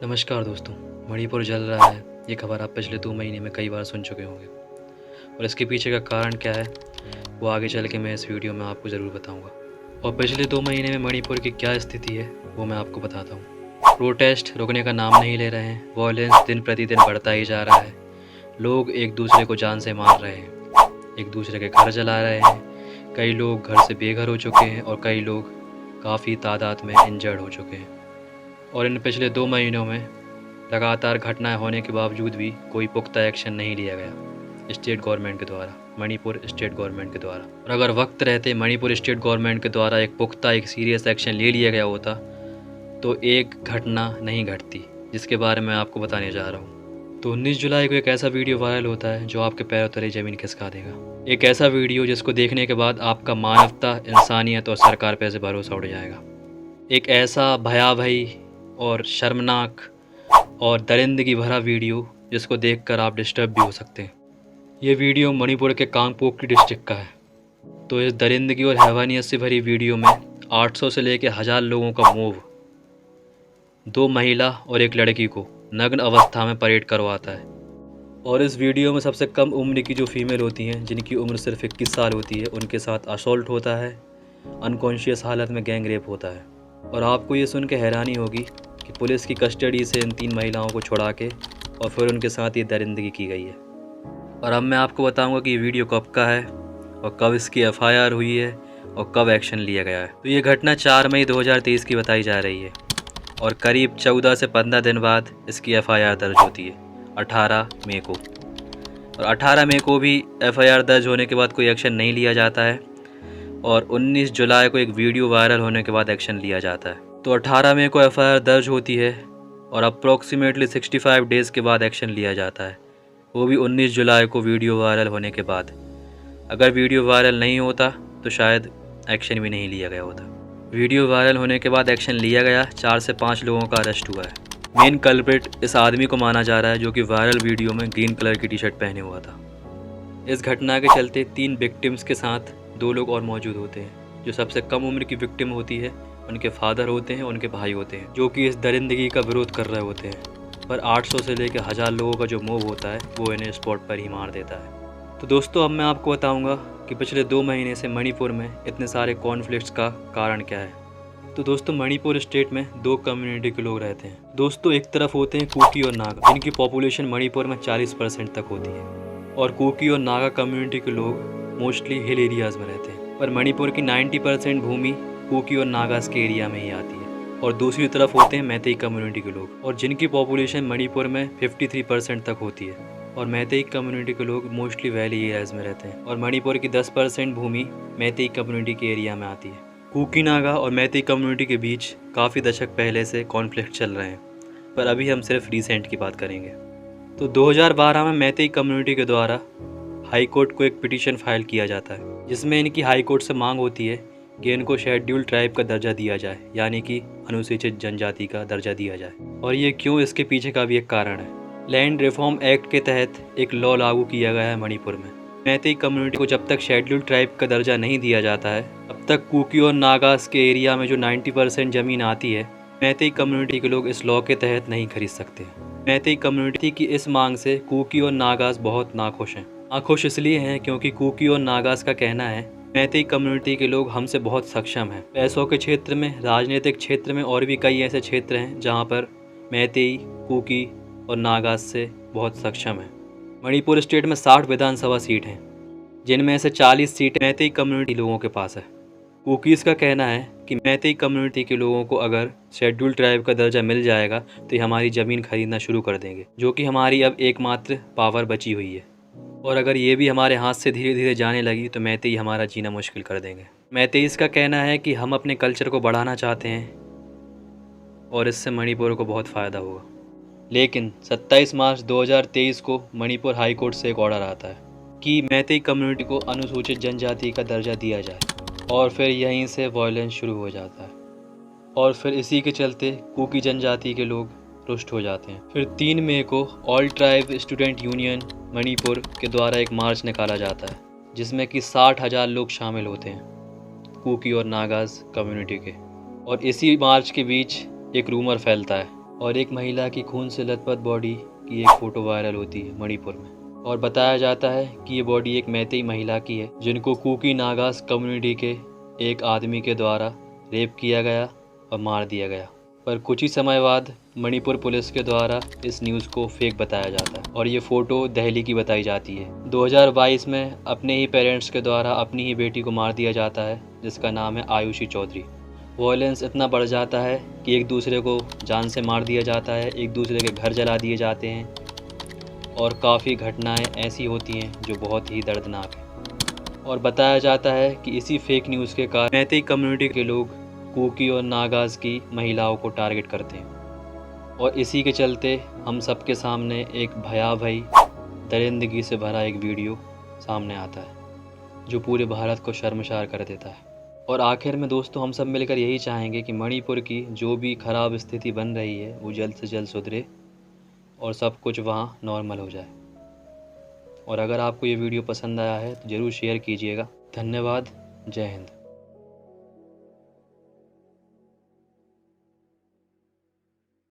नमस्कार दोस्तों। मणिपुर जल रहा है, ये खबर आप पिछले 2 महीने में कई बार सुन चुके होंगे और इसके पीछे का कारण क्या है वो आगे चल के मैं इस वीडियो में आपको ज़रूर बताऊंगा। और पिछले 2 महीने में मणिपुर की क्या स्थिति है वो मैं आपको बताता हूँ। प्रोटेस्ट रुकने का नाम नहीं ले रहे हैं, वॉयलेंस दिन प्रतिदिन बढ़ता ही जा रहा है, लोग एक दूसरे को जान से मार रहे हैं, एक दूसरे के घर जला रहे हैं, कई लोग घर से बेघर हो चुके हैं और कई लोग काफ़ी तादाद में इंजर्ड हो चुके हैं। और इन पिछले 2 महीनों में लगातार घटनाएं होने के बावजूद भी कोई पुख्ता एक्शन नहीं लिया गया स्टेट गवर्नमेंट के द्वारा, मणिपुर स्टेट गवर्नमेंट के द्वारा। और अगर वक्त रहते मणिपुर स्टेट गवर्नमेंट के द्वारा एक सीरियस एक्शन ले लिया गया होता तो एक घटना नहीं घटती, जिसके बारे में आपको बताने जा रहा हूँ। तो 19 जुलाई को एक ऐसा वीडियो वायरल होता है जो आपके पैरों तले ज़मीन खिसका देगा। एक ऐसा वीडियो जिसको देखने के बाद आपका मानवता, इंसानियत और सरकार पे से भरोसा उड़ जाएगा। एक ऐसा भयावही और शर्मनाक और दरिंदगी भरा वीडियो जिसको देखकर आप डिस्टर्ब भी हो सकते हैं। ये वीडियो मणिपुर के कांगपोकली डिस्ट्रिक्ट का है। तो इस दरिंदगी और हैवानियत से भरी वीडियो में 800 से लेकर 1000 लोगों का मूव 2 महिला और एक लड़की को नग्न अवस्था में परेड करवाता है। और इस वीडियो में सबसे कम उम्र की जो फीमेल होती हैं, जिनकी उम्र सिर्फ 21 साल होती है, उनके साथ असॉल्ट होता है, अनकॉन्शियस हालत में गैंग रेप होता है। और आपको ये सुन के हैरानी होगी कि पुलिस की कस्टडी से इन 3 महिलाओं को छुड़ा के और फिर उनके साथ ये दरिंदगी की गई है। और अब मैं आपको बताऊंगा कि ये वीडियो कब का है और कब इसकी एफआईआर हुई है और कब एक्शन लिया गया है। तो ये घटना 4 मई 2023 की बताई जा रही है और करीब 14 से 15 दिन बाद इसकी एफआईआर दर्ज होती है 18 मई को। और 18 मई को भी एफआईआर दर्ज होने के बाद कोई एक्शन नहीं लिया जाता है और 19 जुलाई को एक वीडियो वायरल होने के बाद एक्शन लिया जाता है। तो 18 मई को एफआईआर दर्ज होती है और अप्रॉक्सीमेटली 65 डेज़ के बाद एक्शन लिया जाता है, वो भी 19 जुलाई को वीडियो वायरल होने के बाद। अगर वीडियो वायरल नहीं होता तो शायद एक्शन भी नहीं लिया गया होता। वीडियो वायरल होने के बाद एक्शन लिया गया, 4 से 5 लोगों का अरेस्ट हुआ है। मेन कल्प्रिट इस आदमी को माना जा रहा है जो कि वायरल वीडियो में ग्रीन कलर की टी शर्ट पहने हुआ था। इस घटना के चलते 3 विक्टिम्स के साथ 2 लोग और मौजूद होते हैं। जो सबसे कम उम्र की विक्टिम होती है उनके फादर होते हैं, उनके भाई होते हैं, जो कि इस दरिंदगी का विरोध कर रहे होते हैं। पर 800 से लेकर 1000 लोगों का जो मूव होता है वो इन्हें स्पॉट पर ही मार देता है। तो दोस्तों, अब मैं आपको बताऊंगा कि पिछले 2 महीने से मणिपुर में इतने सारे कॉन्फ्लिक्ट्स का कारण क्या है। तो दोस्तों, मणिपुर स्टेट में 2 कम्युनिटी के लोग रहते हैं। दोस्तों, एक तरफ होते हैं कुकी और नागा, जिनकी पॉपुलेशन मणिपुर में 40% तक होती है। और कुकी और नागा कम्युनिटी के लोग मोस्टली हिल एरियाज़ में रहते हैं, पर मणिपुर की 90% भूमि कुकी और नागास के एरिया में ही आती है। और दूसरी तरफ होते हैं मैतेई कम्युनिटी के लोग, और जिनकी पॉपुलेशन मणिपुर में 53% तक होती है। और मैतेई कम्युनिटी के लोग मोस्टली वैली एरियाज़ में रहते हैं और मणिपुर की 10% भूमि मैतेई कम्युनिटी के एरिया में आती है। कुकी नागा और मैतेई कम्युनिटी के बीच काफ़ी दशक पहले से कॉन्फ्लिक्ट चल रहे हैं, पर अभी हम सिर्फ रिसेंट की बात करेंगे। तो 2012 में मैतेई कम्युनिटी के द्वारा हाई कोर्ट को एक पिटीशन फाइल किया जाता है, जिसमें इनकी हाई कोर्ट से मांग होती है कि इनको शेड्यूल्ड ट्राइब का दर्जा दिया जाए, यानी कि अनुसूचित जनजाति का दर्जा दिया जाए। और ये क्यों, इसके पीछे का भी एक कारण है। लैंड रिफॉर्म एक्ट के तहत एक लॉ लागू किया गया है मणिपुर में। मैतेई कम्युनिटी को जब तक शेड्यूल्ड ट्राइब का दर्जा नहीं दिया जाता है, अब तक कुकी और नागास के एरिया में जो 90% ज़मीन आती है, मैतेई कम्युनिटी के लोग इस लॉ के तहत नहीं खरीद सकते। मैतेई कम्युनिटी की इस मांग से कुकी और नागास बहुत नाखुश हैं। नाखुश इसलिए हैं क्योंकि कुकी और नागास का कहना है मैतेई कम्युनिटी के लोग हमसे बहुत सक्षम हैं। पैसों के क्षेत्र में, राजनीतिक क्षेत्र में और भी कई ऐसे क्षेत्र हैं जहां पर मैतेई, कुकी और नागास से बहुत सक्षम हैं। मणिपुर स्टेट में 60 विधानसभा सीट हैं, जिनमें से 40 सीटें मैतेई कम्युनिटी लोगों के पास है। कुकीज़ का कहना है कि मैतेई कम्युनिटी के लोगों को अगर शेड्यूल्ड ट्राइब का दर्जा मिल जाएगा तो ये हमारी ज़मीन खरीदना शुरू कर देंगे, जो कि हमारी अब एकमात्र पावर बची हुई है। और अगर ये भी हमारे हाथ से धीरे धीरे जाने लगी तो मैतेई हमारा जीना मुश्किल कर देंगे। मैतेईस का कहना है कि हम अपने कल्चर को बढ़ाना चाहते हैं और इससे मणिपुर को बहुत फ़ायदा होगा। लेकिन 27 मार्च 2023 को मणिपुर हाई कोर्ट से एक ऑर्डर आता है कि मैतेई कम्युनिटी को अनुसूचित जनजाति का दर्जा दिया जाए, और फिर यहीं से वॉयलेंस शुरू हो जाता है। और फिर इसी के चलते कुकी जनजाति के लोग रुष्ट हो जाते हैं। फिर 3 मई को all tribe student union Manipur के द्वारा एक मार्च निकाला जाता है, जिसमें कि 60,000 लोग शामिल होते हैं कुकी और नागास कम्युनिटी के। और इसी मार्च के बीच एक रूमर फैलता है और एक महिला की खून से लथपथ बॉडी की एक फ़ोटो वायरल होती है मणिपुर में, और बताया जाता है कि ये बॉडी एक मैतेई महिला की है जिनको कुकी नागास कम्युनिटी के एक आदमी के द्वारा रेप किया गया और मार दिया गया। पर कुछ ही समय बाद मणिपुर पुलिस के द्वारा इस न्यूज़ को फेक बताया जाता है और ये फ़ोटो दिल्ली की बताई जाती है। 2022 में अपने ही पेरेंट्स के द्वारा अपनी ही बेटी को मार दिया जाता है जिसका नाम है आयुषी चौधरी। वॉयलेंस इतना बढ़ जाता है कि एक दूसरे को जान से मार दिया जाता है, एक दूसरे के घर जला दिए जाते हैं और काफ़ी घटनाएं ऐसी होती हैं जो बहुत ही दर्दनाक हैं। और बताया जाता है कि इसी फेक न्यूज़ के कारण मैतेई कम्युनिटी के लोग कुकी और नागाज़ की महिलाओं को टारगेट करते हैं और इसी के चलते हम सबके सामने एक भयावह दरिंदगी से भरा एक वीडियो सामने आता है जो पूरे भारत को शर्मसार कर देता है। और आखिर में दोस्तों, हम सब मिलकर यही चाहेंगे कि मणिपुर की जो भी ख़राब स्थिति बन रही है वो जल्द से जल्द सुधरे और सब कुछ वहाँ नॉर्मल हो जाए। और अगर आपको ये वीडियो पसंद आया है तो ज़रूर शेयर कीजिएगा। धन्यवाद। जय हिंद।